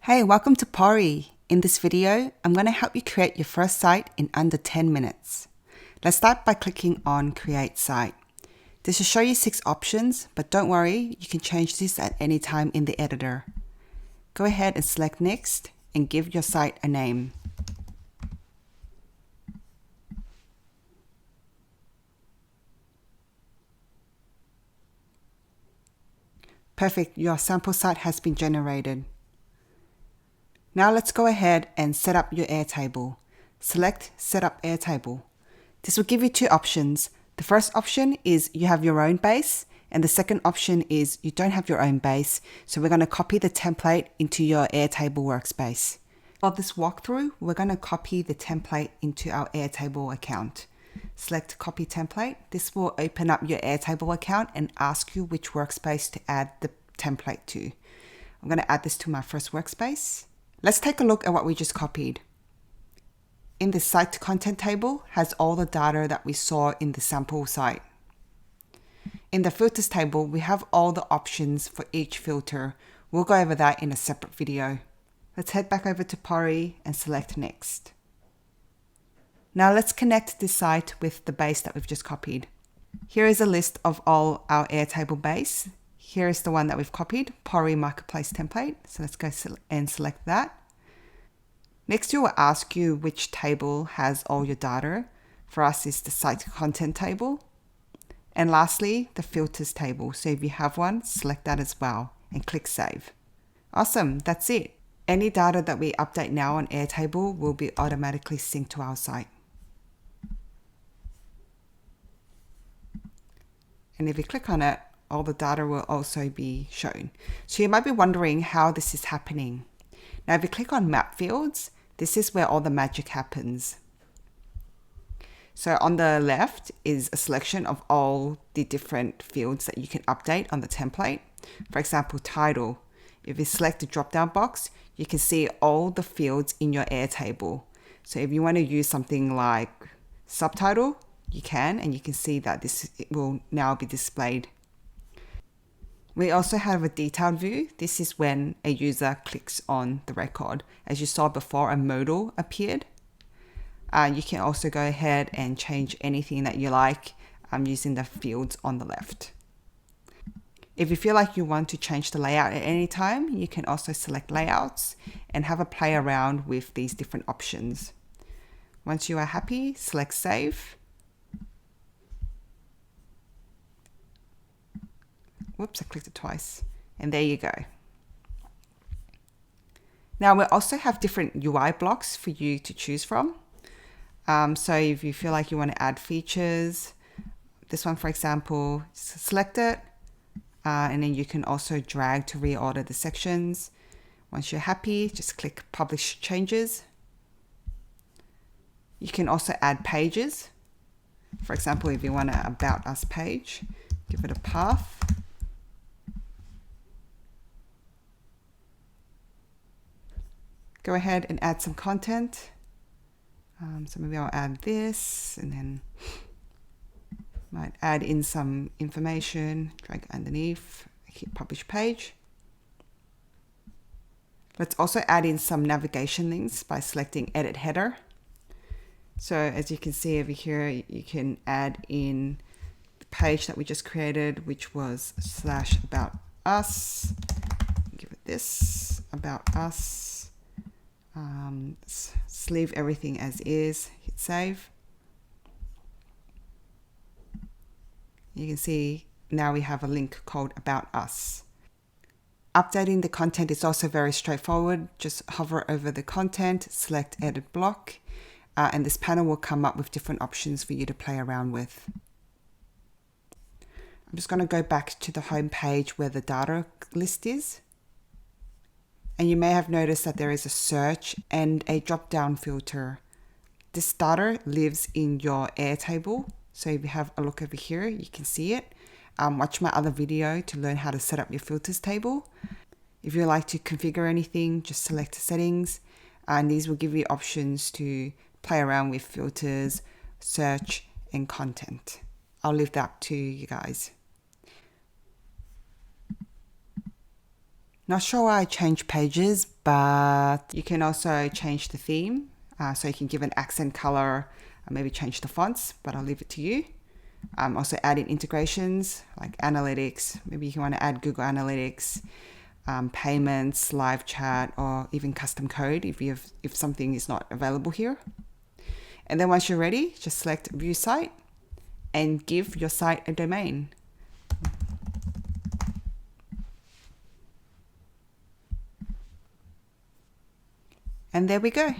Hey, welcome to Pory. In this video, I'm going to help you create your first site in under 10 minutes. Let's start by clicking on Create Site. This will show you 6 options, but don't worry, you can change this at any time in the editor. Go ahead and select Next and give your site a name. Perfect, your sample site has been generated. Now let's go ahead and set up your Airtable. Select Set up Airtable. This will give you 2 options. The first option is you have your own base, and the second option is you don't have your own base, so we're going to copy the template into your Airtable workspace. For this walkthrough, we're going to copy the template into our Airtable account. Select Copy Template. This will open up your Airtable account and ask you which workspace to add the template to. I'm going to add this to my first workspace. Let's take a look at what we just copied. In the site content table has all the data that we saw in the sample site. In the filters table, we have all the options for each filter. We'll go over that in a separate video. Let's head back over to Pory and select Next. Now let's connect this site with the base that we've just copied. Here is a list of all our Airtable base. Here is the one that we've copied, Pory Marketplace template. So let's go and select that. Next, it will ask you which table has all your data. For us, it's the site content table. And lastly, the filters table. So if you have one, select that as well and click Save. Awesome, that's it. Any data that we update now on Airtable will be automatically synced to our site. And if you click on it, all the data will also be shown. So you might be wondering how this is happening. Now, if you click on Map Fields, this is where all the magic happens. So on the left is a selection of all the different fields that you can update on the template. For example, title. If you select the drop-down box, you can see all the fields in your Airtable. So if you want to use something like subtitle, you can, and you can see that this will now be displayed. We also have a detailed view. This is when a user clicks on the record. As you saw before, a modal appeared. You can also go ahead and change anything that you like using the fields on the left. If you feel like you want to change the layout at any time, you can also select layouts and have a play around with these different options. Once you are happy, select Save. Whoops, I clicked it twice. And there you go. Now we also have different UI blocks for you to choose from. So if you feel like you want to add features, this one, for example, select it. And then you can also drag to reorder the sections. Once you're happy, just click Publish Changes. You can also add pages. For example, if you want an About Us page, give it a path. Go ahead and add some content. So maybe I'll add this and then might add in some information, drag underneath, hit Publish Page. Let's also add in some navigation links by selecting Edit Header. So as you can see over here, you can add in the page that we just created, which was /About Us. Give it this, About Us. Let's leave everything as is, hit Save. You can see now we have a link called About Us. Updating the content is also very straightforward. Just hover over the content, select Edit Block, and this panel will come up with different options for you to play around with. I'm just going to go back to the home page where the data list is. And you may have noticed that there is a search and a drop-down filter. This data lives in your Airtable. So if you have a look over here, you can see it. Watch my other video to learn how to set up your filters table. If you like to configure anything, just select settings. And these will give you options to play around with filters, search, and content. I'll leave that to you guys. Not sure why I changed pages, but you can also change the theme. So you can give an accent color, maybe change the fonts, but I'll leave it to you. Also add in integrations like analytics. Maybe you want to add Google Analytics, payments, live chat, or even custom code if something is not available here. And then once you're ready, just select View Site and give your site a domain. And there we go.